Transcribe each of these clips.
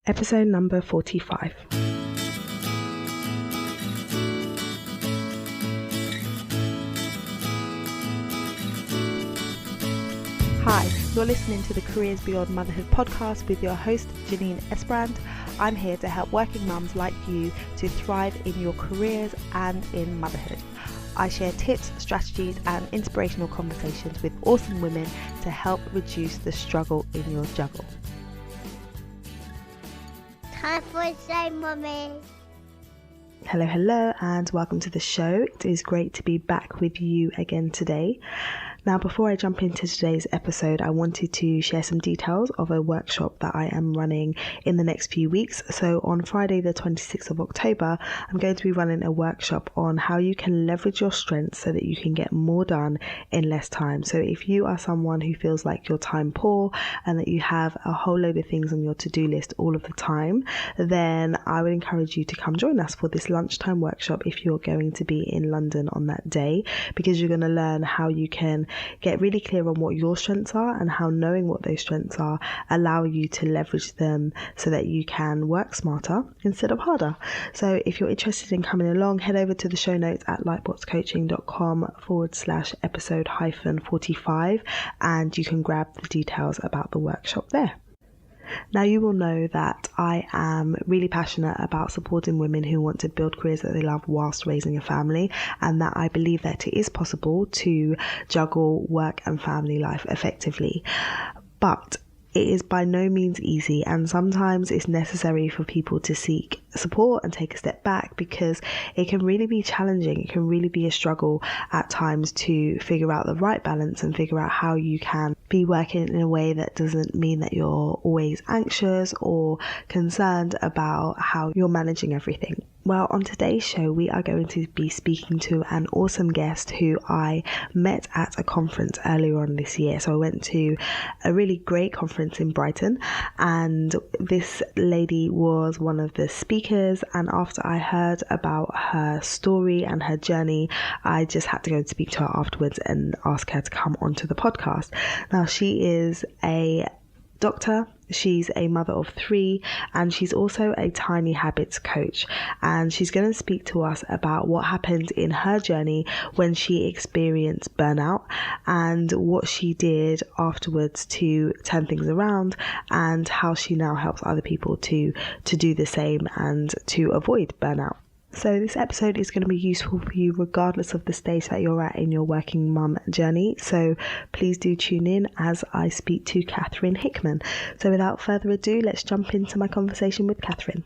Episode number 45. Hi, you're listening to the Careers Beyond Motherhood podcast with your host, Janine Esbrand. I'm here to help working mums like you to thrive in your careers and in motherhood. I share tips, strategies and inspirational conversations with awesome women to help reduce the struggle in your juggle. Time for a say, Mummy. Hello, and welcome to the show. It is great to be back with you again today. Now, before I jump into today's episode, I wanted to share some details of a workshop that I am running in the next few weeks. So on Friday, the 26th of October, I'm going to be running a workshop on how you can leverage your strengths so that you can get more done in less time. So if you are someone who feels like you're time poor and that you have a whole load of things on your to-do list all of the time, then I would encourage you to come join us for this lunchtime workshop if you're going to be in London on that day, because you're going to learn how you can get really clear on what your strengths are and how knowing what those strengths are allow you to leverage them so that you can work smarter instead of harder. So if you're interested in coming along, head over to the show notes at lightboxcoaching.com/episode-45 and you can grab the details about the workshop there. Now, you will know that I am really passionate about supporting women who want to build careers that they love whilst raising a family, and that I believe that it is possible to juggle work and family life effectively. But it is by no means easy, and sometimes it's necessary for people to seek support and take a step back, because it can really be challenging. It can really be a struggle at times to figure out the right balance and figure out how you can be working in a way that doesn't mean that you're always anxious or concerned about how you're managing everything. Well, on today's show, we are going to be speaking to an awesome guest who I met at a conference earlier on this year. So I went to a really great conference in Brighton, and this lady was one of the speakers. And after I heard about her story and her journey, I just had to go and speak to her afterwards and ask her to come onto the podcast. Now, she is a doctor, she's a mother of 3, and she's also a tiny habits coach, and she's going to speak to us about what happened in her journey when she experienced burnout and what she did afterwards to turn things around, and how she now helps other people to do the same and to avoid burnout. So this episode is going to be useful for you regardless of the stage that you're at in your working mum journey. So please do tune in as I speak to Katherine Hickman. So without further ado, let's jump into my conversation with Katherine.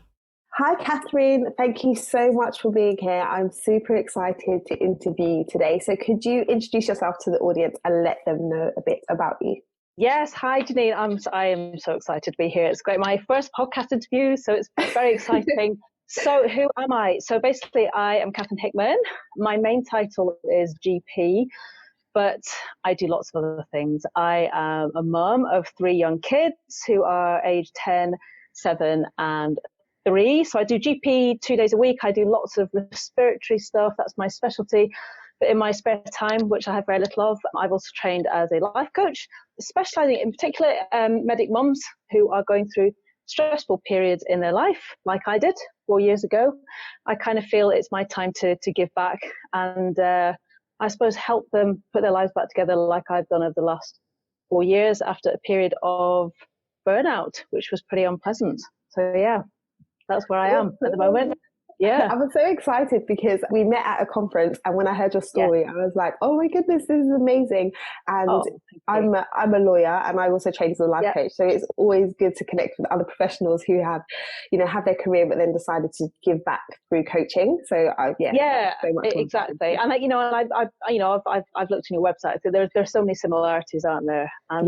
Hi, Katherine. Thank you so much for being here. I'm super excited to interview you today. So could you introduce yourself to the audience and let them know a bit about you? Yes, hi Janine. I am so excited to be here. It's great. My first podcast interview, so it's very exciting. So who am I? So basically I am Katherine Hickman. My main title is GP, but I do lots of other things. I am a mum of 3 young kids who are aged 10, 7 and 3. So I do GP 2 days a week. I do lots of respiratory stuff. That's my specialty. But in my spare time, which I have very little of, I've also trained as a life coach, specialising in particular medic mums who are going through stressful periods in their life, like I did 4 years ago. I kind of feel it's my time to give back and I suppose help them put their lives back together like I've done over the last 4 years after a period of burnout, which was pretty unpleasant. So yeah, that's where I am at the moment. Yeah, I was so excited because we met at a conference, and when I heard your story, I was like, "Oh my goodness, this is amazing!" And I'm a lawyer, and I also train as a life coach, so it's always good to connect with other professionals who have their career, but then decided to give back through coaching. So so much exactly. And I've looked on your website. So there's so many similarities, aren't there? And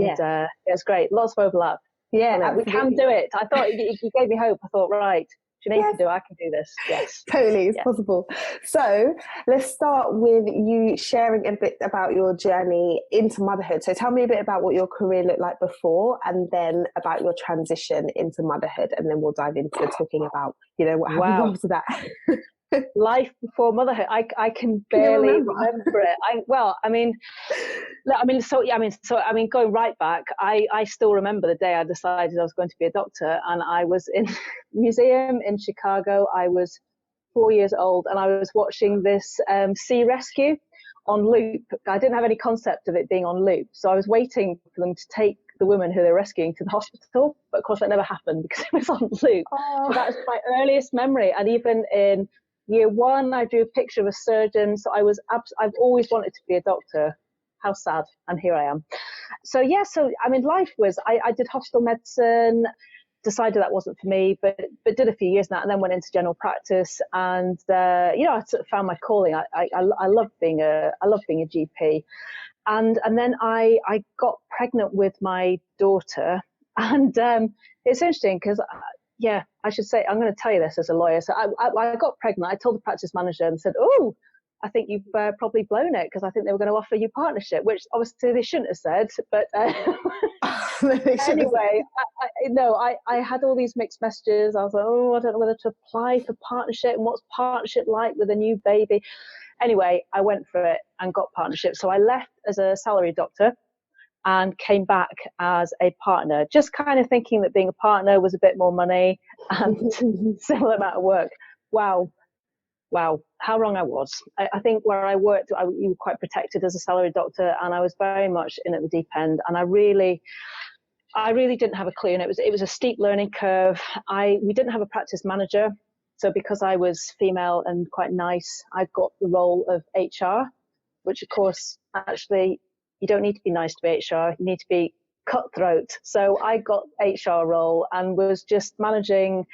it's great. Lots of overlap. Yeah, we can do it. I thought you gave me hope. I thought, right. Janine can do it, I can do this. Yes. Totally, it's possible. So let's start with you sharing a bit about your journey into motherhood. So tell me a bit about what your career looked like before, and then about your transition into motherhood, and then we'll dive into talking about, what happened after that. life before motherhood. I can Can you barely remember? remember it. Going right back, I still remember the day I decided I was going to be a doctor, and I was in a museum in Chicago. I was 4 years old, and I was watching this sea rescue on loop. I didn't have any concept of it being on loop, so I was waiting for them to take the woman who they're rescuing to the hospital, but of course that never happened because it was on loop. Oh. So that was my earliest memory, and even in year one, I drew a picture of a surgeon. So I've always wanted to be a doctor. How sad, and here I am. So life was. I did hospital medicine, decided that wasn't for me, but did a few years now, and then went into general practice, and I sort of found my calling. I love being a GP, and then I got pregnant with my daughter, and it's interesting because. I should say, I'm going to tell you this as a lawyer. So I got pregnant. I told the practice manager and said, "Oh, I think you've probably blown it," because I think they were going to offer you partnership, which obviously they shouldn't have said. But anyway, I had all these mixed messages. I was like, "Oh, I don't know whether to apply for partnership, and what's partnership like with a new baby." Anyway, I went for it and got partnership. So I left as a salary doctor and came back as a partner, just kind of thinking that being a partner was a bit more money and similar amount of work. Wow, how wrong I was. I think where I worked, you were quite protected as a salary doctor, and I was very much in at the deep end, and I really didn't have a clue, and it was a steep learning curve. We didn't have a practice manager, so because I was female and quite nice, I got the role of HR, which of course actually you don't need to be nice to be HR, you need to be cutthroat. So I got HR role and was just managing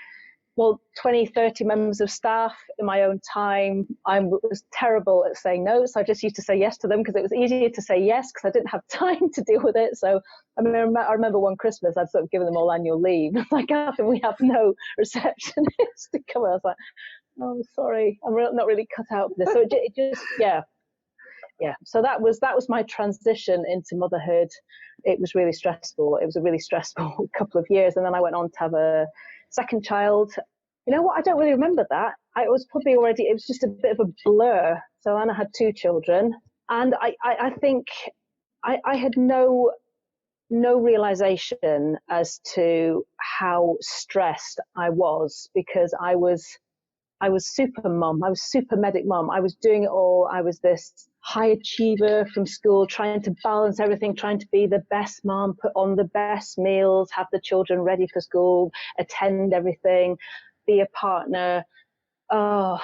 20, 30 members of staff in my own time. I was terrible at saying no, so I just used to say yes to them because it was easier to say yes because I didn't have time to deal with it. So I remember one Christmas I'd sort of given them all annual leave. Like, Katherine, we have no receptionist to come. I was like, "Oh, sorry, I'm not really cut out for this." So it just, so that was my transition into motherhood. It was really stressful. It was a really stressful couple of years, and then I went on to have a second child. You know what? I don't really remember that. It was just a bit of a blur. So then I had two children, and I think I had no realization as to how stressed I was, because I was super mum. I was super medic mum. I was doing it all. I was this high achiever from school, trying to balance everything, trying to be the best mum, put on the best meals, have the children ready for school, attend everything, be a partner. Oh,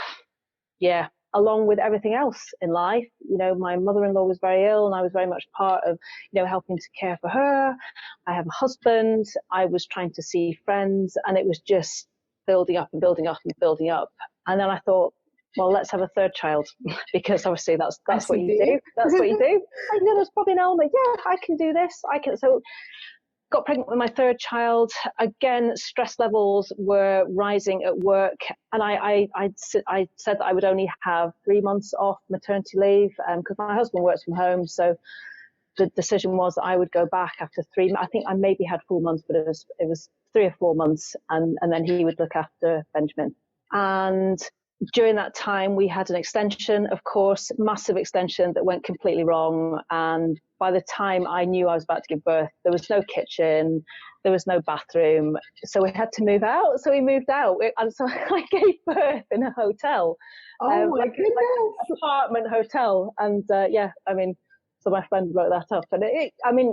yeah. Along with everything else in life. My mother-in-law was very ill, and I was very much part of, helping to care for her. I have a husband. I was trying to see friends, and it was just building up and building up and building up. And then I thought, well, let's have a third child, because obviously that's what you do. That's what you do. There's probably an element. Yeah, I can do this. So got pregnant with my third child. Again, stress levels were rising at work, and I said that I would only have 3 months off maternity leave because my husband works from home. So the decision was that I would go back after 3. I think I maybe had 4 months, but it was 3 or 4 months, and then he would look after Benjamin. And during that time, we had an extension, of course, massive extension that went completely wrong. And by the time I knew I was about to give birth, there was no kitchen, there was no bathroom. So we had to move out. So we moved out. And so I gave birth in a hotel. Oh, my goodness. Like an apartment hotel. And so my friend wrote that up. And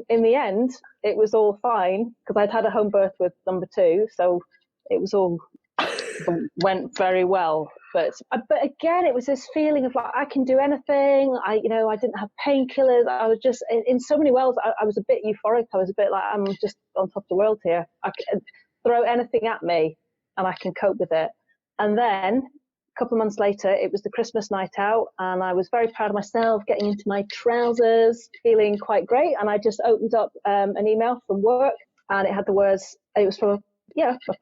in the end, it was all fine because I'd had a home birth with number 2. So it was all went very well. But again, it was this feeling of like, I can do anything. I didn't have painkillers. I was just, in so many ways, I was a bit euphoric. I was a bit like, I'm just on top of the world here. I can throw anything at me and I can cope with it. And then a couple of months later, it was the Christmas night out, and I was very proud of myself, getting into my trousers, feeling quite great. And I just opened up an email from work, and it had the words, it was from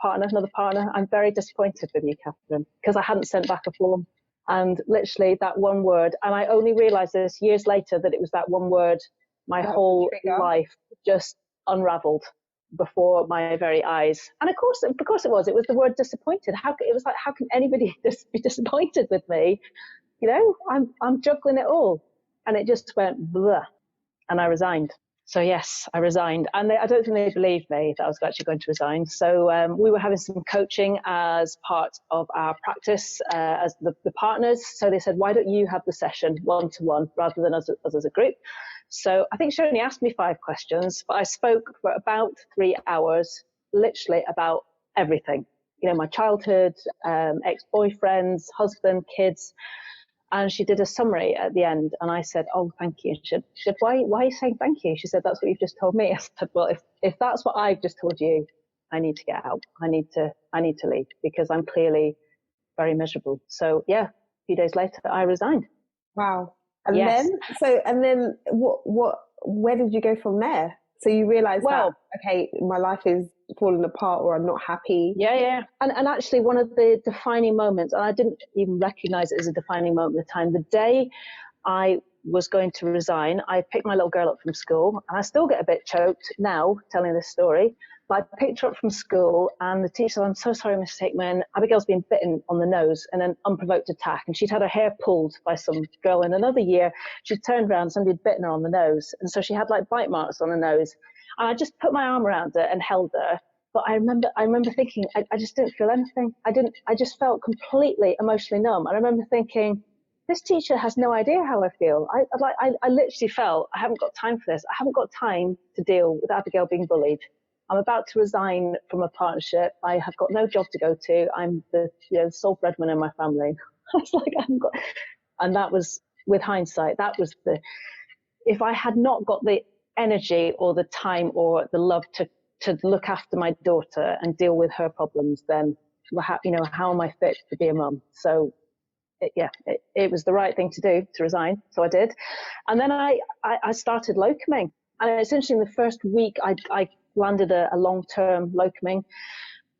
another partner. "I'm very disappointed with you, Katherine," because I hadn't sent back a form. And literally that one word, and I only realised this years later that it was that one word, my whole life just unravelled. before my very eyes. And of course it was the word disappointed. It was like, how can anybody just be disappointed with me? You know, I'm juggling it all. And it just went blah, and I resigned. So yes, I resigned, and I don't think they believed me that I was actually going to resign. So we were having some coaching as part of our practice as the partners. So they said, why don't you have the session one-to-one rather than us as a group? So I think she only asked me 5 questions, but I spoke for about 3 hours, literally about everything. You know, my childhood, ex-boyfriends, husband, kids. And she did a summary at the end, and I said, "Oh, thank you." She said, "Why are you saying thank you?" She said, "That's what you've just told me." I said, "Well, if that's what I've just told you, I need to get out. I need to leave because I'm clearly very miserable." So yeah, a few days later, I resigned. Wow. And yes. then where did you go from there? So you realised that, okay, my life is falling apart, or I'm not happy. Yeah. And actually one of the defining moments, and I didn't even recognise it as a defining moment at the time, the day I was going to resign, I picked my little girl up from school, and I still get a bit choked now telling this story, but I picked her up from school, and the teacher said, "I'm so sorry, Miss Hickman, Abigail's been bitten on the nose in an unprovoked attack." And she'd had her hair pulled by some girl in another year. She'd turned around, somebody had bitten her on the nose. And so she had like bite marks on her nose. And I just put my arm around her and held her. But I remember thinking, I just didn't feel anything. I just felt completely emotionally numb. I remember thinking, this teacher has no idea how I feel. I literally felt, I haven't got time for this. I haven't got time to deal with Abigail being bullied. I'm about to resign from a partnership. I have got no job to go to. I'm the sole breadwinner in my family. I was like, I haven't got, and that was, with hindsight, that was if I had not got the energy or the time or the love to look after my daughter and deal with her problems, then how am I fit to be a mum? So it was the right thing to do, to resign. So I did. And then I started locuming. And it's interesting, the first week I landed a long-term locuming.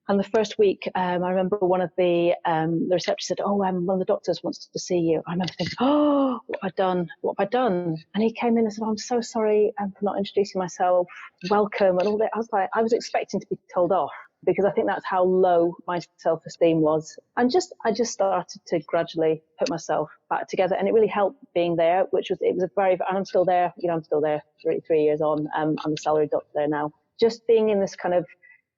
And the first week, I remember one of the receptionists said, "Oh, one of the doctors wants to see you." I remember thinking, "Oh, what have I done? What have I done?" And he came in and said, "I'm so sorry for not introducing myself. Welcome," and all that. I was expecting to be told off, because I think that's how low my self-esteem was. And I just started to gradually put myself back together, and it really helped being there, and I'm still there. I'm still there 3 years on. I'm a salaried doctor there now. Just being in this kind of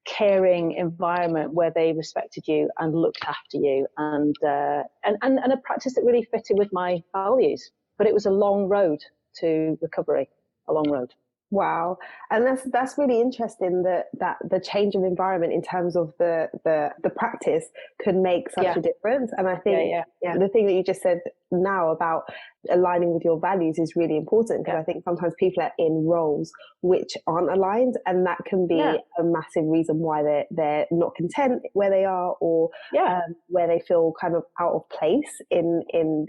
caring environment where they respected you and looked after you, and a practice that really fitted with my values. But it was a long road to recovery, a long road. Wow. And that's really interesting that the change of environment in terms of the practice could make such a difference. And I think the thing that you just said now about aligning with your values is really important, because I think sometimes people are in roles which aren't aligned, and that can be a massive reason why they're not content where they are, or where they feel kind of out of place in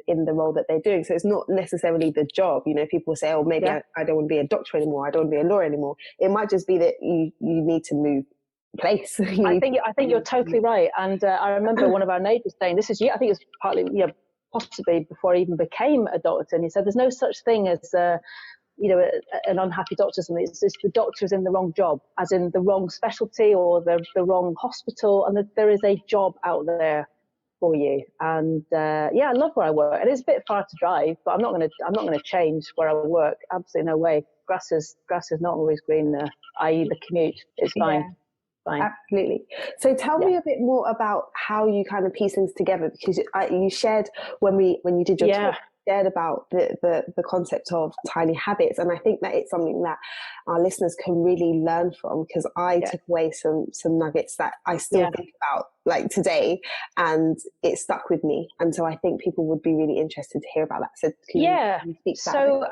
the role that they're doing. So it's not necessarily the job. People say, "Oh, maybe I don't want to be a doctor anymore. I don't want to be a lawyer anymore." It might just be that you need to move place. I think you're totally right. And I remember one of our neighbours saying, this is, I think it's partly, possibly before I even became a doctor, and he said, "There's no such thing as an unhappy doctor. It's the doctor's in the wrong job, as in the wrong specialty or the wrong hospital, and that there is a job out there for you." And I love where I work, and it's a bit far to drive, but I'm not going to change where I work. Absolutely no way. Grass is not always green there, i.e. the commute. It's fine. Yeah. Fine. Absolutely. So tell me a bit more about how you kind of piece things together, because you shared when you did your talk, shared about the concept of tiny habits, and I think that it's something that our listeners can really learn from, because I took away some nuggets that I still think about like today, and it stuck with me, and so I think people would be really interested to hear about that. So can you speak to that?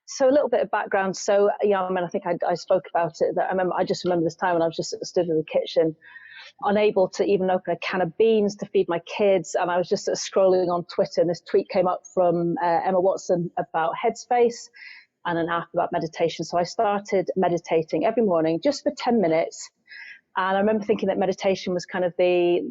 So a little bit of background. So, I think I spoke about it. I just remember this time when I was just stood in the kitchen, unable to even open a can of beans to feed my kids. And I was just scrolling on Twitter, and this tweet came up from Emma Watson about Headspace and an app about meditation. So I started meditating every morning just for 10 minutes. And I remember thinking that meditation was kind of the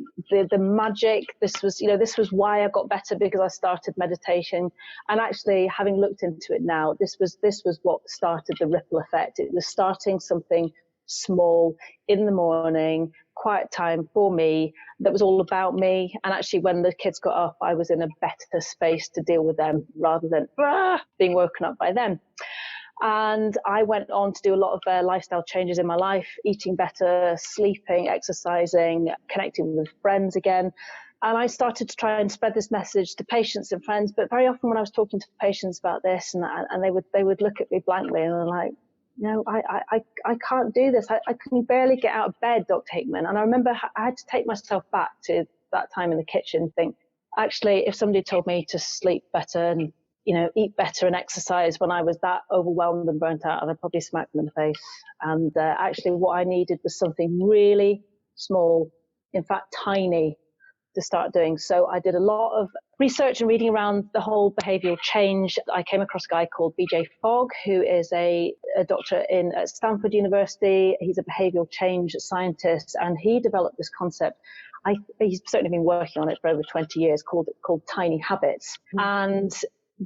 magic. This was why I got better, because I started meditation. And actually, having looked into it now, this was what started the ripple effect. It was starting something small, in the morning, quiet time for me that was all about me. And actually, when the kids got up, I was in a better space to deal with them rather than being woken up by them. And I went on to do a lot of lifestyle changes in my life, eating better, sleeping, exercising, connecting with friends again. And I started to try and spread this message to patients and friends. But very often when I was talking to patients about this, and they would look at me blankly and they're like, no, I can't do this. I can barely get out of bed, Dr. Hickman. And I remember I had to take myself back to that time in the kitchen and think, actually, if somebody told me to sleep better and eat better and exercise when I was that overwhelmed and burnt out, I'd probably smack them in the face. And actually what I needed was something really small, in fact, tiny, to start doing. So I did a lot of research and reading around the whole behavioral change. I came across a guy called BJ Fogg, who is a doctor at Stanford University. He's a behavioral change scientist, and he developed this concept. He's certainly been working on it for over 20 years called tiny habits. And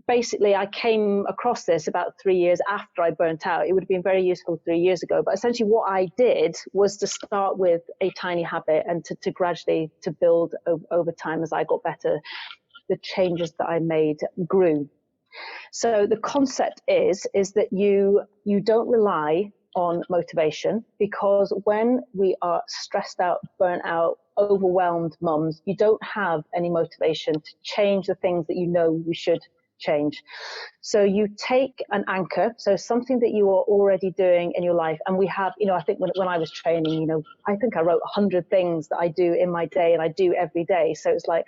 basically, I came across this about 3 years after I burnt out. It would have been very useful 3 years ago. But essentially what I did was to start with a tiny habit and to gradually to build over time as I got better. The changes that I made grew. So the concept is that you don't rely on motivation, because when we are stressed out, burnt out, overwhelmed mums, you don't have any motivation to change the things that you should change. So you take an anchor, so something that you are already doing in your life. And we have, I think when I was training, I think I wrote 100 things that I do in my day and I do every day. So it's like,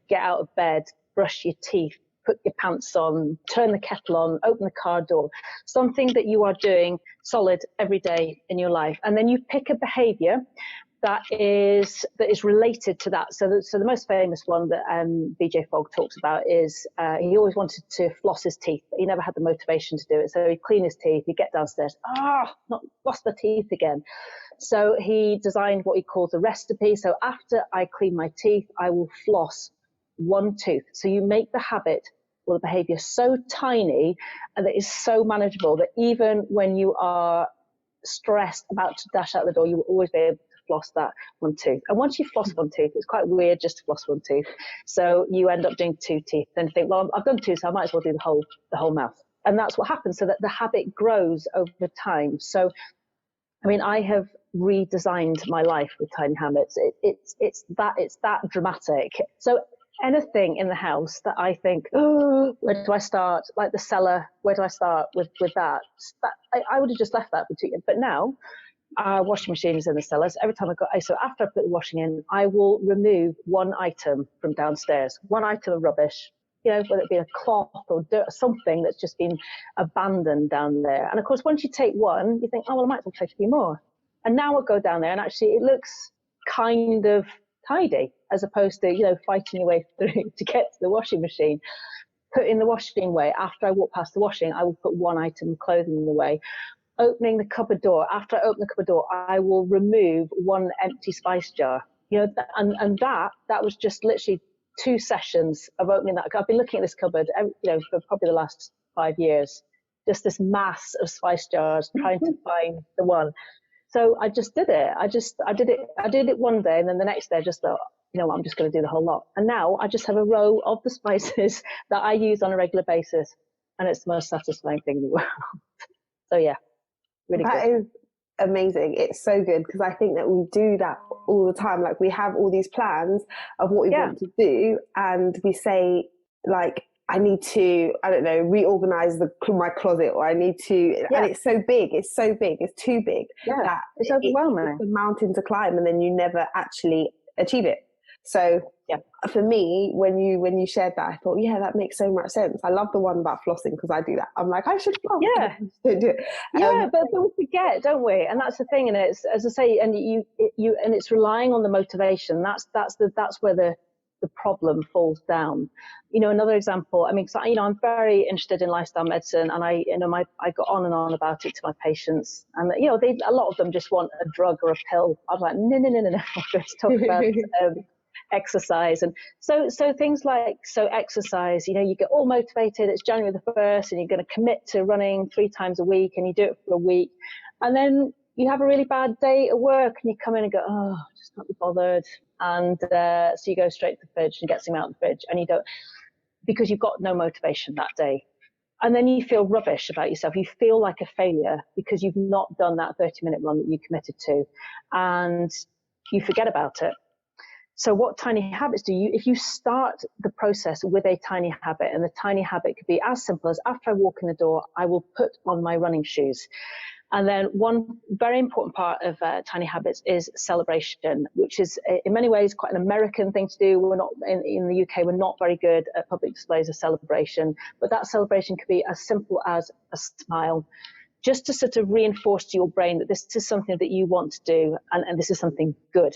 get out of bed, brush your teeth, put your pants on, turn the kettle on, open the car door, something that you are doing solid every day in your life. And then you pick a behavior that is related to that. So the most famous one that BJ Fogg talks about is he always wanted to floss his teeth, but he never had the motivation to do it. So he'd clean his teeth, he'd get downstairs, not lost the teeth again. So he designed what he calls a recipe. So after I clean my teeth, I will floss one tooth. So you make the habit or the behavior so tiny and that is so manageable that even when you are stressed about to dash out the door, you will always be able to floss that one tooth. And once you floss one tooth, it's quite weird just to floss one tooth. So you end up doing 2 teeth. Then you think, well, I've done 2, so I might as well do the whole mouth. And that's what happens, so that the habit grows over time. So, I have redesigned my life with tiny habits. It's that dramatic. So anything in the house that I think, where do I start? Like the cellar, where do I start with that? I would have just left that for 2 years. But now, our washing machine is in the cellar. So every time so after I put the washing in, I will remove one item from downstairs, one item of rubbish, whether it be a cloth or dirt or something that's just been abandoned down there. And of course, once you take one, you think, I might as well take a few more. And now I'll go down there and actually it looks kind of tidy, as opposed to, fighting your way through to get to the washing machine. Put in the washing away. After I walk past the washing, I will put one item of clothing away. Opening the cupboard door. After I open the cupboard door, I will remove one empty spice jar. And that was just literally 2 sessions of opening that. I've been looking at this cupboard, for probably the last 5 years. Just this mass of spice jars, trying to find the one. So I just did it. I did it one day, and then the next day I just thought, I'm just going to do the whole lot. And now I just have a row of the spices that I use on a regular basis, and it's the most satisfying thing in the world. So yeah, really good. That is amazing. It's so good, because I think that we do that all the time. Like, we have all these plans of what we want to do, and we say, like, I need to, reorganize my closet, or I need to, and it's so big, it's too big. Yeah, that it's overwhelming. It's a mountain to climb, and then you never actually achieve it. So for me, when you shared that, I thought, that makes so much sense. I love the one about flossing, because I do that. I'm like, I should floss. Yeah, don't do it. But we forget, don't we? And that's the thing. And it's, as I say, and and it's relying on the motivation. That's where the problem falls down. Another example, I'm very interested in lifestyle medicine, and I got on and on about it to my patients, and a lot of them just want a drug or a pill. I'm like, no, let's talk about exercise. And so things like, exercise, you get all motivated, it's January the 1st, and you're going to commit to running 3 times a week, and you do it for a week, and then you have a really bad day at work and you come in and go, oh, just can't be bothered. And so you go straight to the fridge and get something out of the fridge, and you don't, because you've got no motivation that day. And then you feel rubbish about yourself. You feel like a failure because you've not done that 30-minute run that you committed to, and you forget about it. So what tiny habits do you, if you start the process with a tiny habit, and the tiny habit could be as simple as, after I walk in the door, I will put on my running shoes. And then one very important part of tiny habits is celebration, which is in many ways quite an American thing to do. We're not in the UK, we're not very good at public displays of celebration, but that celebration could be as simple as a smile, just to sort of reinforce to your brain that this is something that you want to do, and this is something good.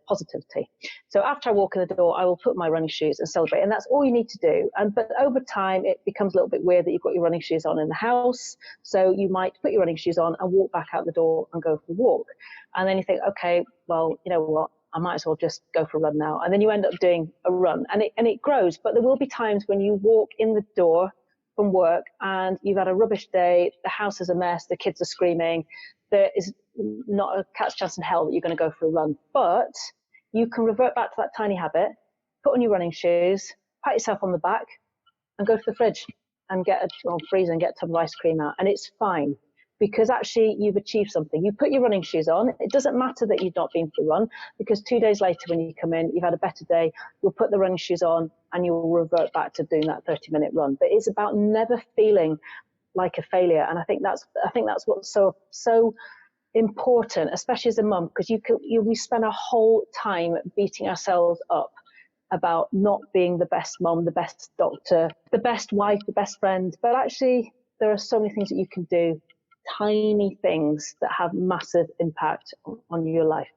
Positivity. So after I walk in the door, I will put my running shoes and celebrate, and that's all you need to do. But over time, it becomes a little bit weird that you've got your running shoes on in the house. So you might put your running shoes on and walk back out the door and go for a walk. And then you think, okay, well, you know what? I might as well just go for a run now. And then you end up doing a run, and it grows. But there will be times when you walk in the door from work and you've had a rubbish day, the house is a mess, the kids are screaming. There is not a cat's chance in hell that you're going to go for a run, but you can revert back to that tiny habit, put on your running shoes, pat yourself on the back, and go to the fridge and freezer and get a tub of ice cream out, and it's fine, because actually you've achieved something. You put your running shoes on. It doesn't matter that you've not been for a run, because 2 days later when you come in, you've had a better day, you'll put the running shoes on and you'll revert back to doing that 30-minute run. But it's about never feeling like a failure, and I think that's what's so important, especially as a mum, because we spend our whole time beating ourselves up about not being the best mum, the best doctor, the best wife, the best friend. But actually, there are so many things that you can do, tiny things that have massive impact on your life.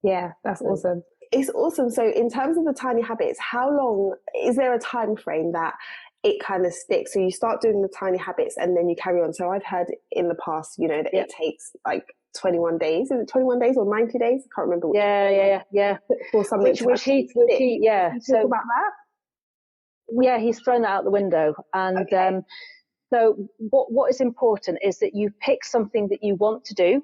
Yeah, that's awesome. It's awesome. So in terms of the tiny habits, how long, is there a time frame that it kind of sticks? So you start doing the tiny habits and then you carry on. So I've heard in the past, that it takes like 21 days. Is it 21 days or 90 days? I can't remember. Yeah. For something which he so talk about that? Yeah, he's thrown that out the window. And okay. So what is important is that you pick something that you want to do,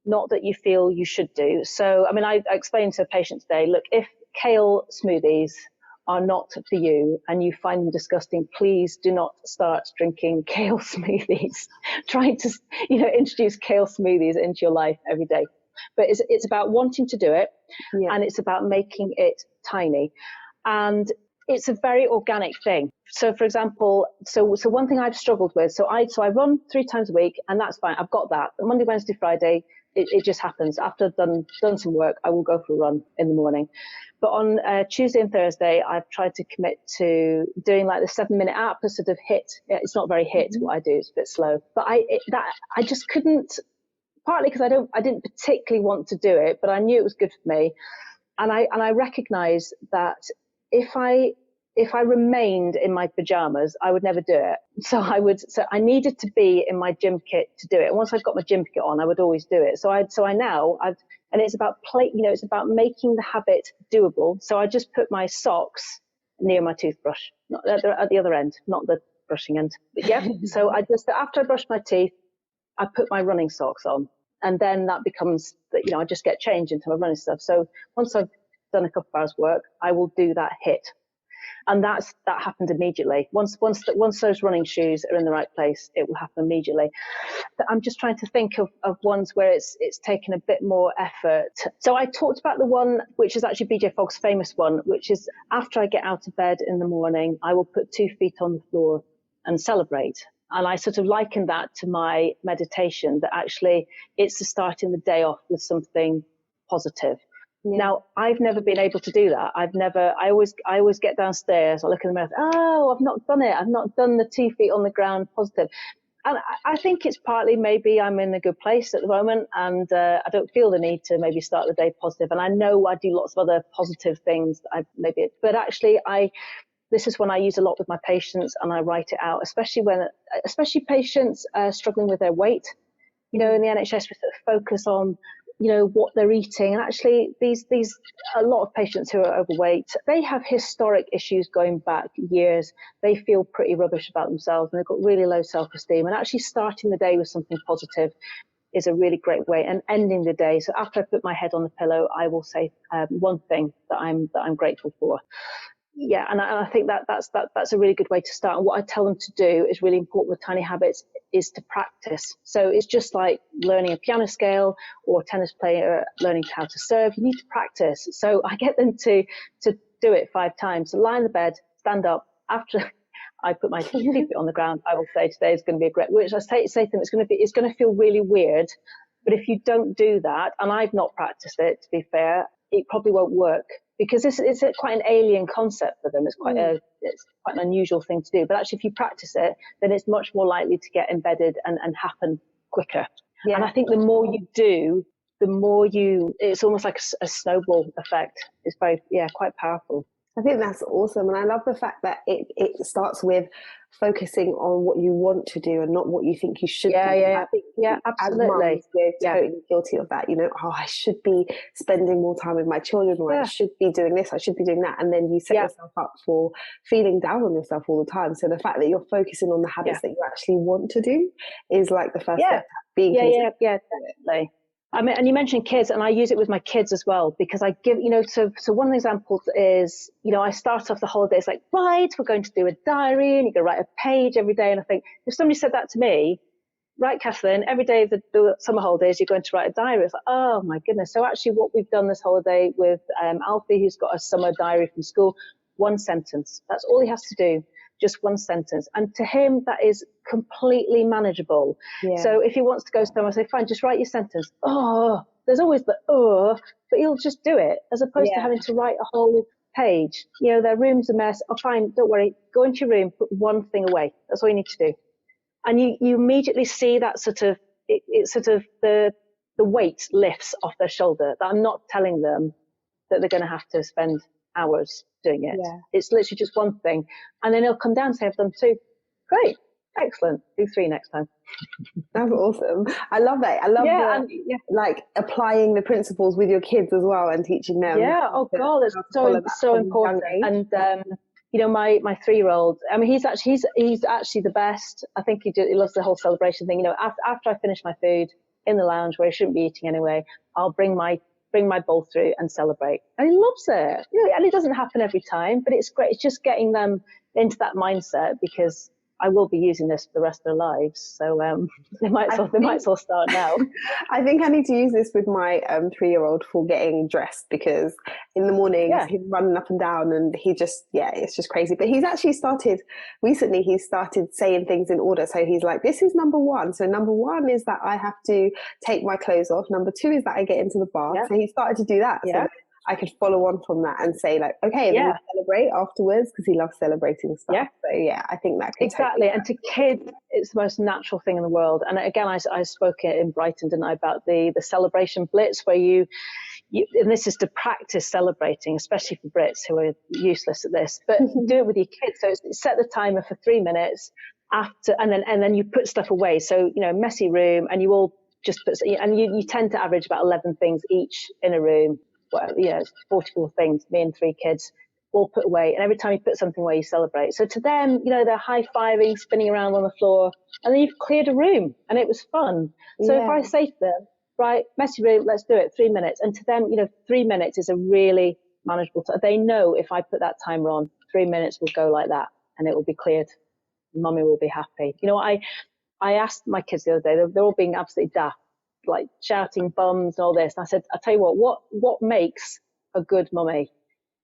not that you feel you should do. So, I mean, I explained to a patient today, look, if kale smoothies are not for you and you find them disgusting, please do not start drinking kale smoothies. Trying to, introduce kale smoothies into your life every day. But it's about wanting to do it, and it's about making it tiny. And it's a very organic thing. So, for example, so one thing I've struggled with, so I run 3 times a week, and that's fine. I've got that. Monday, Wednesday, Friday, it just happens. After I've done some work, I will go for a run in the morning. But on Tuesday and Thursday, I've tried to commit to doing like the 7-minute app, a sort of hit. It's not very hit what I do; it's a bit slow. But I just couldn't. Partly because I didn't particularly want to do it, but I knew it was good for me, and I recognised that if I remained in my pajamas, I would never do it. So I needed to be in my gym kit to do it. And once I've got my gym kit on, I would always do it. And it's about it's about making the habit doable. So I just put my socks near my toothbrush, not at the other end, not the brushing end. But yeah. So after I brush my teeth, I put my running socks on, and then that becomes that, I just get changed into my running stuff. So once I've done a couple of hours work, I will do that hit. And that happened immediately. Once those running shoes are in the right place, it will happen immediately. But I'm just trying to think of ones where it's taken a bit more effort. So I talked about the one which is actually BJ Fogg's famous one, which is after I get out of bed in the morning, I will put 2 feet on the floor and celebrate. And I sort of liken that to my meditation, that actually it's the starting the day off with something positive. Yeah. Now, I've never been able to do that. I always get downstairs, I look in the mirror, I've not done it. I've not done the 2 feet on the ground positive. And I think it's partly maybe I'm in a good place at the moment, and I don't feel the need to maybe start the day positive. And I know I do lots of other positive things that but actually this is when I use a lot with my patients, and I write it out, especially patients struggling with their weight. In the NHS, we sort of focus on what they're eating, and actually these a lot of patients who are overweight, they have historic issues going back years. They feel pretty rubbish about themselves, and they've got really low self-esteem, and actually starting the day with something positive is a really great way. And ending the day. So after I put my head on the pillow, I will say one thing that I'm grateful for. Yeah, and I think that's a really good way to start. And what I tell them to do is really important with tiny habits is to practice. So it's just like learning a piano scale or a tennis player learning how to serve. You need to practice. So I get them to do it 5 times. So lie in the bed, stand up. After I put my feet on the ground, I will say today is going to be a great. Which I say to them, it's going to feel really weird. But if you don't do that, and I've not practiced it, to be fair, it probably won't work. Because it's quite an alien concept for them. It's quite an unusual thing to do. But actually, if you practice it, then it's much more likely to get embedded and happen quicker. Yeah. And I think the more you do, it's almost like a snowball effect. It's quite powerful. I think that's awesome. And I love the fact that it starts with focusing on what you want to do and not what you think you should do. I think, absolutely. As mums, we're totally guilty of that. I should be spending more time with my children, or I should be doing this, I should be doing that. And then you set yourself up for feeling down on yourself all the time. So the fact that you're focusing on the habits that you actually want to do is like the first step. Being definitely. I mean, and you mentioned kids, and I use it with my kids as well, because I give, so one of the examples is, I start off the holidays like, right, we're going to do a diary and you're going to write a page every day. And I think if somebody said that to me, right, Katherine, every day of the summer holidays, you're going to write a diary. It's like, oh my goodness. So actually what we've done this holiday with Alfie, who's got a summer diary from school, 1 sentence. That's all he has to do. Just 1 sentence. And to him, that is completely manageable. Yeah. So if he wants to go somewhere, I say, fine, just write your sentence. Oh, there's always the but he'll just do it, as opposed to having to write a whole page. Their room's a mess. Oh, fine, don't worry. Go into your room, put 1 thing away. That's all you need to do. And you immediately see that it's sort of the weight lifts off their shoulder, that I'm not telling them that they're going to have to spend hours doing it. It's literally just 1 thing, and then he'll come down and say, I've done 2. Great, excellent, do 3 next time. That's awesome. I love that. I love like applying the principles with your kids as well and teaching them. It's so important. And my 3-year-old, I mean, he's actually the best. I think he loves the whole celebration thing. After I finish my food in the lounge where I shouldn't be eating anyway, I'll bring my bowl through and celebrate. And he loves it. And it doesn't happen every time, but it's great. It's just getting them into that mindset, because I will be using this for the rest of their lives. So they might as well start now. I think I need to use this with my 3-year-old for getting dressed, because in the morning he's running up and down and he just, it's just crazy. But he's actually started saying things in order. So he's like, this is number 1. So number 1 is that I have to take my clothes off. Number 2 is that I get into the bath. Yeah. So he started to do that. So I could follow on from that and say like, okay, and then we celebrate afterwards, because he loves celebrating stuff. Yeah. So I think that could exactly. And to kids, it's the most natural thing in the world. And again, I spoke in Brighton, didn't I, about the celebration blitz, where you and this is to practice celebrating, especially for Brits who are useless at this, but do it with your kids. So set the timer for 3 minutes after, and then you put stuff away. So messy room, and you all just put, and you tend to average about 11 things each in a room. Well, it's 44 things, me and 3 kids, all put away. And every time you put something away, you celebrate. So to them, they're high-fiving, spinning around on the floor, and then you've cleared a room, and it was fun. So if I say to them, right, messy room, let's do it, 3 minutes. And to them, 3 minutes is a really manageable time. They know if I put that timer on, 3 minutes will go like that, and it will be cleared. Mummy will be happy. I asked my kids the other day, they're all being absolutely daft, like shouting bums and all this. And I said, I'll tell you what makes a good mummy?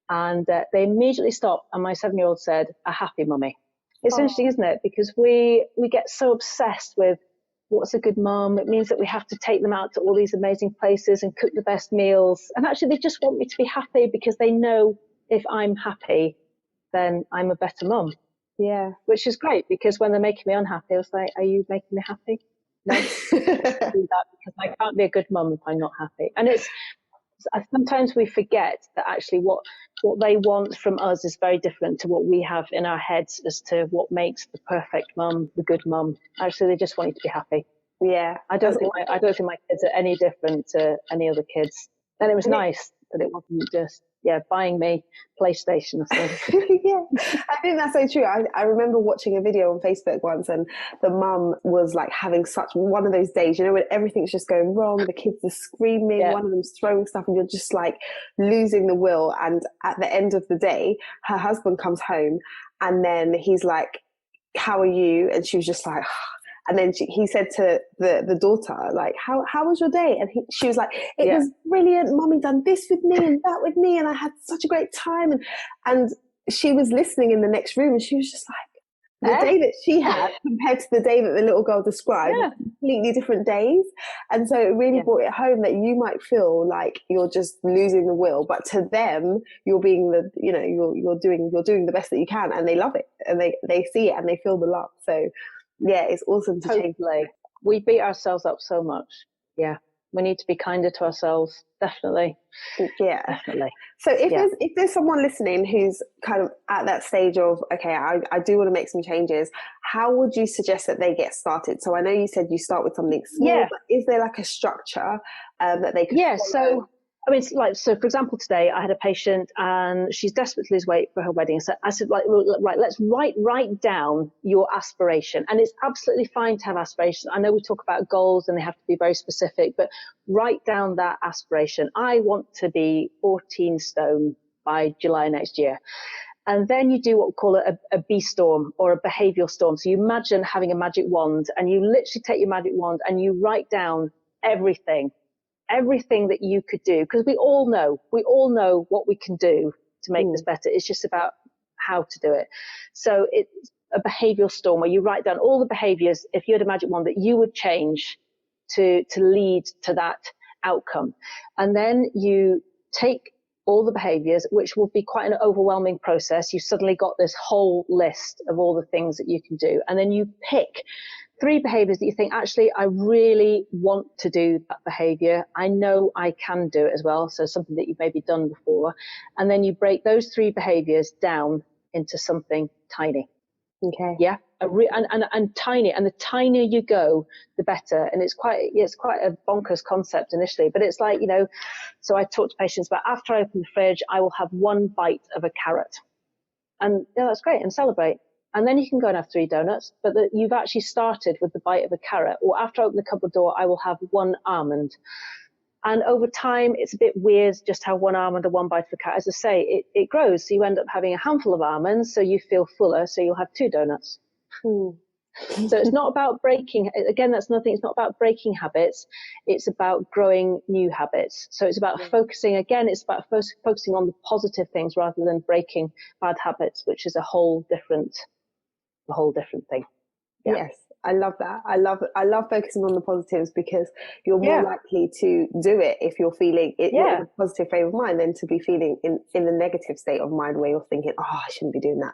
And they immediately stopped. And my 7-year-old said, a happy mummy. It's interesting, isn't it? Because we get so obsessed with what's a good mum. It means that we have to take them out to all these amazing places and cook the best meals. And actually, they just want me to be happy, because they know if I'm happy, then I'm a better mum. Yeah. Which is great, because when they're making me unhappy, I was like, are you making me happy? No, I can't do that, because I can't be a good mum if I'm not happy. And sometimes we forget that actually what they want from us is very different to what we have in our heads as to what makes the perfect mum, the good mum. Actually, they just want you to be happy. Yeah, I don't think my kids are any different to any other kids. And it was nice that it wasn't just buying me PlayStation or something. Yeah, I think that's so true. I remember watching a video on Facebook once, and the mum was like having such one of those days, when everything's just going wrong, the kids are screaming, one of them's throwing stuff, and you're just like losing the will. And at the end of the day, her husband comes home, and then he's like, "How are you?" And she was just like, and then he said to the daughter, like, how was your day? And she was like, it was brilliant. Mummy done this with me and that with me, and I had such a great time. And she was listening in the next room, and she was just like, the day that she had compared to the day that the little girl described, completely different days. And so it really brought it home that you might feel like you're just losing the will, but to them, you're being you're doing the best that you can, and they love it, and they see it, and they feel the love. So yeah, it's awesome to change. We beat ourselves up so much. Yeah, we need to be kinder to ourselves. Definitely. Yeah, definitely. So if there's someone listening who's kind of at that stage of, okay, I do want to make some changes, how would you suggest that they get started? So I know you said you start with something small, but is there like a structure that they could follow? So I mean, so for example, today I had a patient and she's desperate to lose weight for her wedding. So I said, right, let's write down your aspiration. And it's absolutely fine to have aspirations. I know we talk about goals and they have to be very specific, but write down that aspiration. I want to be 14 stone by July next year. And then you do what we call a B storm, or a behavioral storm. So you imagine having a magic wand, and you literally take your magic wand and you write down everything that you could do, because we all know what we can do to make this better. It's just about how to do it. So it's a behavioral storm where you write down all the behaviors, if you had a magic wand, that you would change to lead to that outcome. And then you take all the behaviors, which will be quite an overwhelming process. You suddenly got this whole list of all the things that you can do. And then you pick 3 behaviors that you think, actually, I really want to do that behavior. I know I can do it as well. So something that you've maybe done before. And then you break those 3 behaviors down into something tiny. Okay. Yeah. And tiny. And the tinier you go, the better. And it's quite a bonkers concept initially, but it's like, so I talk to patients about, after I open the fridge, I will have 1 bite of a carrot. And that's great, and celebrate. And then you can go and have 3 donuts, but you've actually started with the bite of a carrot. Or after I open the cupboard door, I will have 1 almond. And over time, it's a bit weird just have 1 almond or 1 bite of a carrot. As I say, it grows. So you end up having a handful of almonds, so you feel fuller, so you'll have 2 donuts. So it's not about breaking, again, that's nothing, it's not about breaking habits. It's about growing new habits. So it's about focusing on the positive things rather than breaking bad habits, which is a whole different thing. Yeah. Yes, I love that. I love focusing on the positives, because you're more likely to do it if you're feeling it in a positive frame of mind than to be feeling in the negative state of mind where you're thinking, oh, I shouldn't be doing that.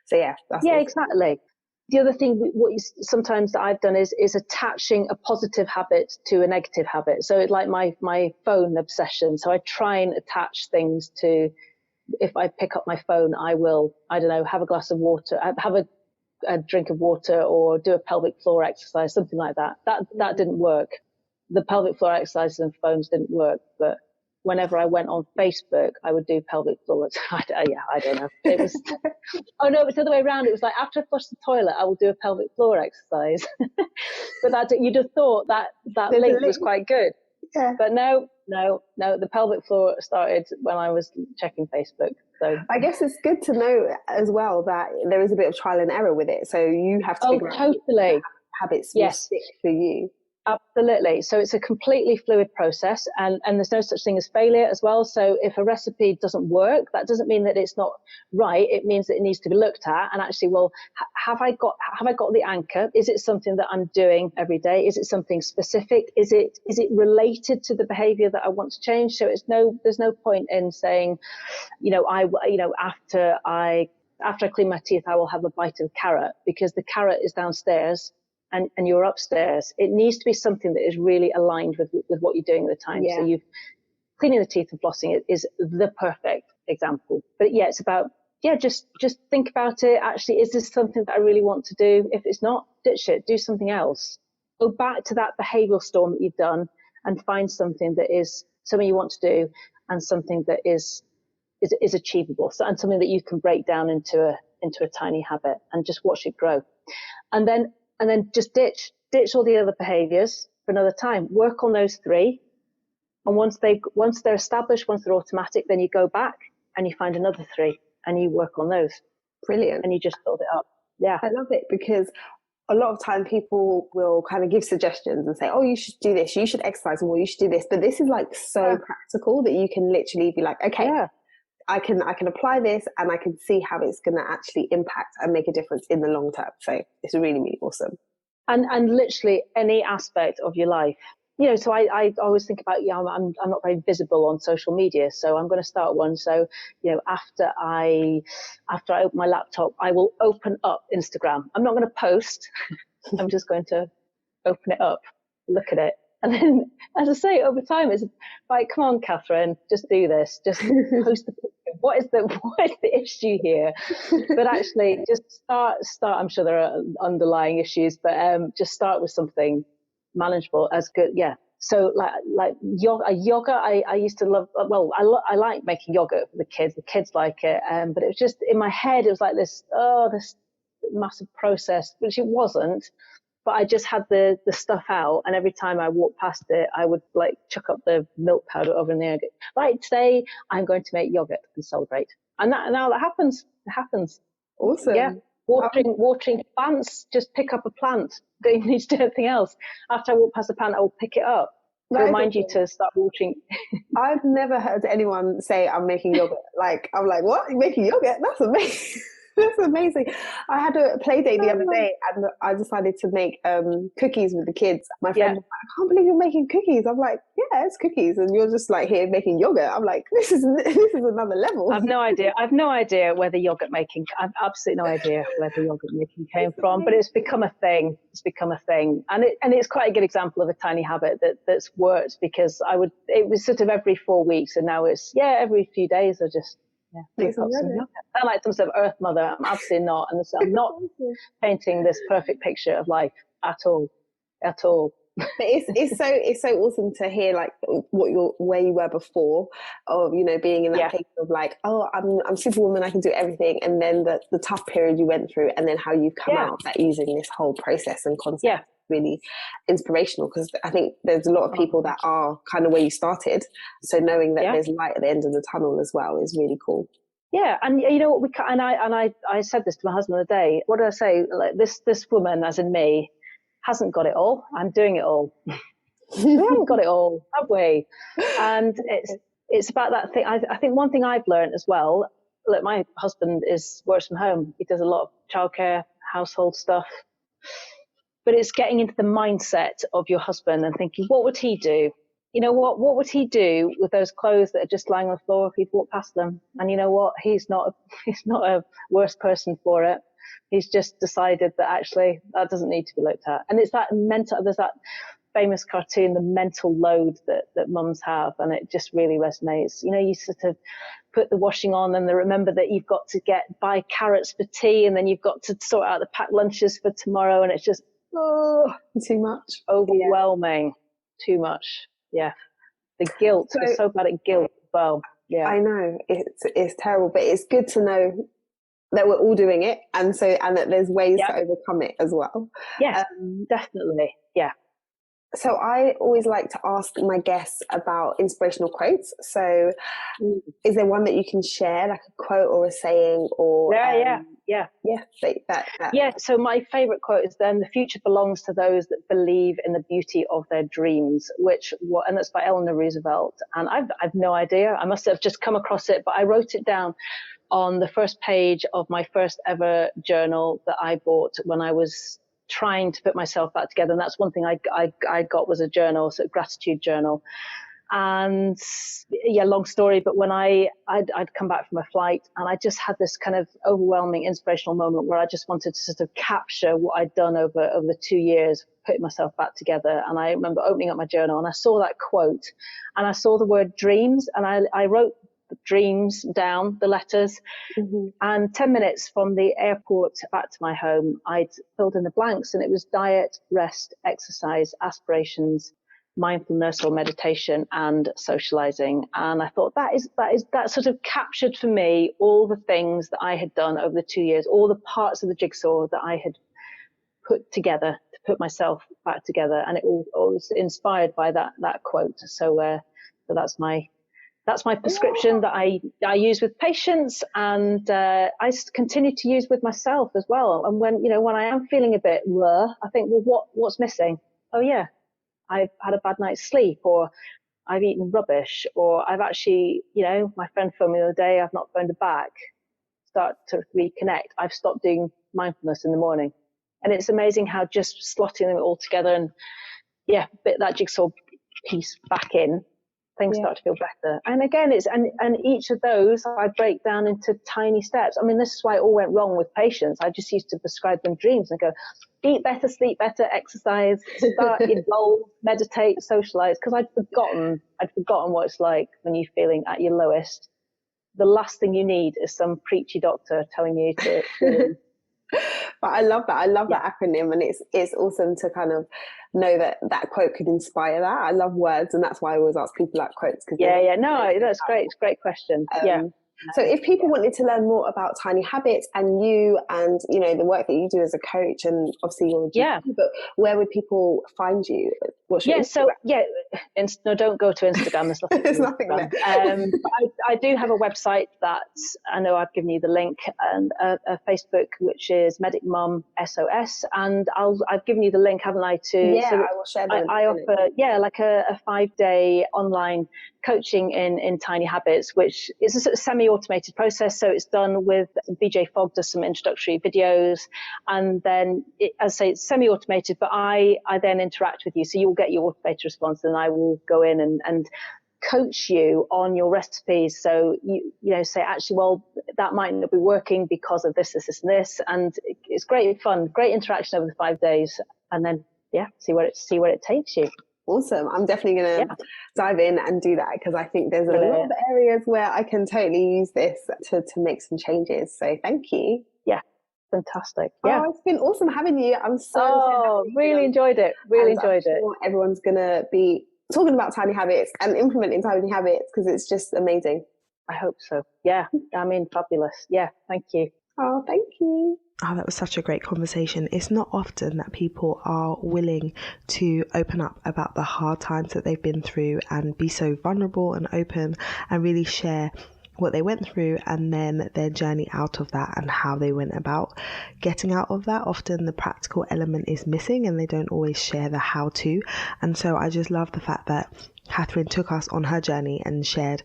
So that's awesome. Exactly. The other thing sometimes that I've done is attaching a positive habit to a negative habit. So it's like my phone obsession. So I try and attach things to, if I pick up my phone, I will, I don't know, have a glass of water, have a drink of water, or do a pelvic floor exercise, something like that. That didn't work. The pelvic floor exercises and phones didn't work, but whenever I went on Facebook, I would do pelvic floor. I don't know. It was, oh no, it was the other way around. It was like, after I flush the toilet, I will do a pelvic floor exercise. But you'd have thought that link was quite good. Yeah. But no, the pelvic floor started when I was checking Facebook. So I guess it's good to know as well that there is a bit of trial and error with it. So you have to figure out what habits will stick for you. Absolutely. So it's a completely fluid process, and there's no such thing as failure as well. So if a recipe doesn't work, that doesn't mean that it's not right. It means that it needs to be looked at and actually, well, have I got the anchor? Is it something that I'm doing every day? Is it something specific? Is it related to the behavior that I want to change? So there's no point in saying, after I clean my teeth, I will have a bite of carrot, because the carrot is downstairs and you're upstairs. It needs to be something that is really aligned with what you're doing at the time. Yeah. So cleaning the teeth and flossing is the perfect example. But it's about, just think about it. Actually, is this something that I really want to do? If it's not, ditch it, do something else. Go back to that behavioral storm that you've done and find something that is something you want to do and something that is is achievable. So, and something that you can break down into a tiny habit and just watch it grow. And then just ditch all the other behaviors for another time. Work on those 3. And once they're established, once they're automatic, then you go back and you find another 3 and you work on those. Brilliant. And you just build it up. Yeah. I love it, because a lot of time people will kind of give suggestions and say, oh, you should do this, you should exercise more, you should do this. But this is like so practical that you can literally be like, okay, I can apply this and I can see how it's going to actually impact and make a difference in the long term. So it's really, really awesome. And literally any aspect of your life. You know, so I always think about, I'm not very visible on social media, so I'm going to start one. So, you know, after I open my laptop, I will open up Instagram. I'm not going to post. I'm just going to open it up, look at it. And then, as I say, over time, it's like, come on, Katherine, just do this. Just post the picture. What is the issue here? But actually, just start. I'm sure there are underlying issues, but just start with something manageable as good. Yeah. So like yoga, I used to love. Well, I like making yogurt for the kids. The kids like it. But it was just in my head. It was like this massive process, which it wasn't. But I just had the stuff out, and every time I walked past it, I would like chuck up the milk powder over in the air. Right, today I'm going to make yogurt and celebrate. And now that happens. It happens. Awesome. Yeah. Watering plants, just pick up a plant. Don't need to do anything else. After I walk past the plant, I will pick it up. Remind you to start watering. I've never heard anyone say I'm making yogurt. Like, I'm like, what? You're making yogurt? That's amazing. That's amazing. I had a play date the other day and I decided to make cookies with the kids. My friend was like, I can't believe you're making cookies. I'm like, yeah, it's cookies. And you're just like here making yogurt. I'm like, this is another level. I've no idea where the yogurt making, I've absolutely no idea where the yogurt making came from, but it's become a thing. And it's quite a good example of a tiny habit that's worked, because it was sort of every 4 weeks, and now it's, every few days I just, I like some sort of Earth Mother. I'm absolutely not. And I'm not painting this perfect picture of life at all. But it's so awesome to hear like where you were before, of being in that place of like, oh, I'm Superwoman, I can do everything, and then the tough period you went through, and then how you've come out that using this whole process and concept. Really inspirational, because I think there's a lot of people that are kind of where you started, so knowing that there's light at the end of the tunnel as well is really cool. And you know what, I said this to my husband the other day. What did I say? Like this woman, as in me, hasn't got it all. I'm doing it all. We haven't got it all, have we? And it's about that thing. I think one thing I've learned as well. Look, my husband works from home. He does a lot of childcare, household stuff. But it's getting into the mindset of your husband and thinking, what would he do? You know what would he do with those clothes that are just lying on the floor if he'd walk past them? And you know what? He's not a worse person for it. He's just decided that actually that doesn't need to be looked at. And it's that there's that famous cartoon, the mental load that mums have, and it just really resonates. You sort of put the washing on and then remember that you've got to buy carrots for tea, and then you've got to sort out the packed lunches for tomorrow, and it's just, too much, overwhelming, too much. The guilt. We're so bad at guilt as well. I know it's terrible, but it's good to know that we're all doing it, and that there's ways to overcome it as well. Definitely. So I always like to ask my guests about inspirational quotes. So is there one that you can share, like a quote or a saying, or So my favorite quote is then, the future belongs to those that believe in the beauty of their dreams, and that's by Eleanor Roosevelt. And I've no idea, I must have just come across it, but I wrote it down on the first page of my first ever journal that I bought when I was trying to put myself back together. And that's one thing I got, was a journal, so a gratitude journal. And long story, but when I'd come back from a flight, and I just had this kind of overwhelming inspirational moment where I just wanted to sort of capture what I'd done over the 2 years, putting myself back together. And I remember opening up my journal and I saw that quote, and I saw the word dreams, and I wrote the dreams down, the letters, and 10 minutes from the airport back to my home, I'd filled in the blanks, and it was diet, rest, exercise, aspirations, mindfulness or meditation and socializing. And I thought that sort of captured for me all the things that I had done over the 2 years, all the parts of the jigsaw that I had put together to put myself back together. And it all was inspired by that quote. So that's my prescription that I use with patients, and I continue to use with myself as well. And when I am feeling a bit I think, well, what's missing? Oh yeah, I've had a bad night's sleep, or I've eaten rubbish, or I've actually, my friend phoned me the other day, I've not phoned her back. Start to reconnect. I've stopped doing mindfulness in the morning. And it's amazing how just slotting them all together and bit that jigsaw piece back in, things start to feel better. And again, and each of those I break down into tiny steps. I mean, this is why it all went wrong with patients. I just used to prescribe them dreams and go, eat better, sleep better, exercise, start involve, meditate, socialize, because I'd forgotten what it's like when you're feeling at your lowest. The last thing you need is some preachy doctor telling you to But I love that. I love that acronym, and it's awesome to kind of know that quote could inspire that. I love words, and that's why I always ask people like quotes. No, that's great. It's a great question. So if people wanted to learn more about Tiny Habits and you and, the work that you do as a coach, and obviously you're a GP, but where would people find you? What's your Instagram? No, don't go to Instagram. There's nothing there. I do have a website that I know I've given you the link, and a Facebook, which is Medic Mum SOS, and I've given you the link, haven't I? I will share that. I offer like a 5-day online coaching in Tiny Habits, which is a sort of semi-automated process. So it's done with BJ Fogg does some introductory videos, and then as I say, it's semi-automated, but I then interact with you. So you will get your automated response, and I will go in and coach you on your recipes. So you say, actually, well, that might not be working because of this, and this. And it's great fun, great interaction over the 5 days, and then see where it takes you. Awesome. I'm definitely going to dive in and do that, because I think there's a lot of areas where I can totally use this to make some changes. So thank you. Yeah. Fantastic. Yeah. Oh, it's been awesome having you. I'm so really enjoyed it. Everyone's going to be talking about Tiny Habits and implementing Tiny Habits, because it's just amazing. I hope so. Yeah. I mean, fabulous. Yeah. Thank you. Oh, thank you. Oh, that was such a great conversation. It's not often that people are willing to open up about the hard times that they've been through and be so vulnerable and open and really share what they went through and then their journey out of that and how they went about getting out of that. Often the practical element is missing and they don't always share the how to. And so I just love the fact that Katherine took us on her journey and shared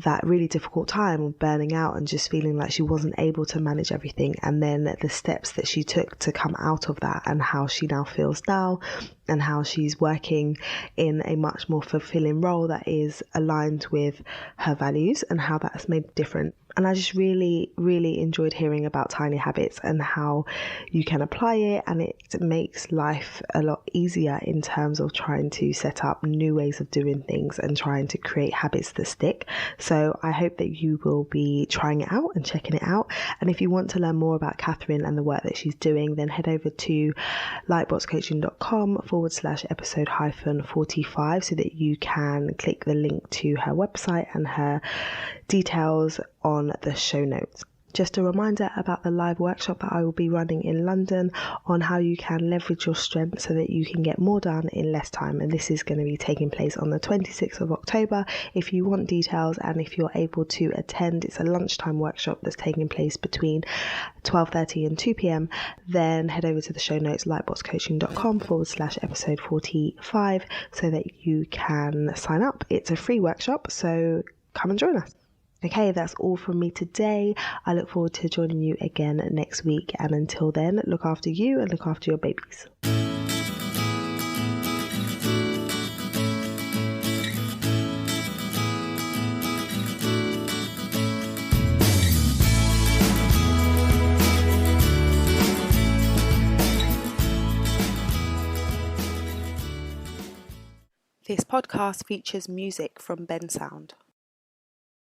that really difficult time of burning out and just feeling like she wasn't able to manage everything, and then the steps that she took to come out of that and how she now feels now and how she's working in a much more fulfilling role that is aligned with her values and how that's made a difference. And I just really, really enjoyed hearing about Tiny Habits and how you can apply it, and it makes life a lot easier in terms of trying to set up new ways of doing things and trying to create habits that stick. So I hope that you will be trying it out and checking it out. And if you want to learn more about Katherine and the work that she's doing, then head over to lightboxcoaching.com/episode-45 so that you can click the link to her website and her details on the show notes. Just a reminder about the live workshop that I will be running in London on how you can leverage your strength so that you can get more done in less time. And this is going to be taking place on the 26th of October. If you want details and if you're able to attend, it's a lunchtime workshop that's taking place between 12:30 and 2 p.m. Then head over to the show notes, lightboxcoaching.com/episode-45 so that you can sign up. It's a free workshop, so come and join us. Okay, that's all from me today. I look forward to joining you again next week. And until then, look after you and look after your babies. This podcast features music from Ben Sound.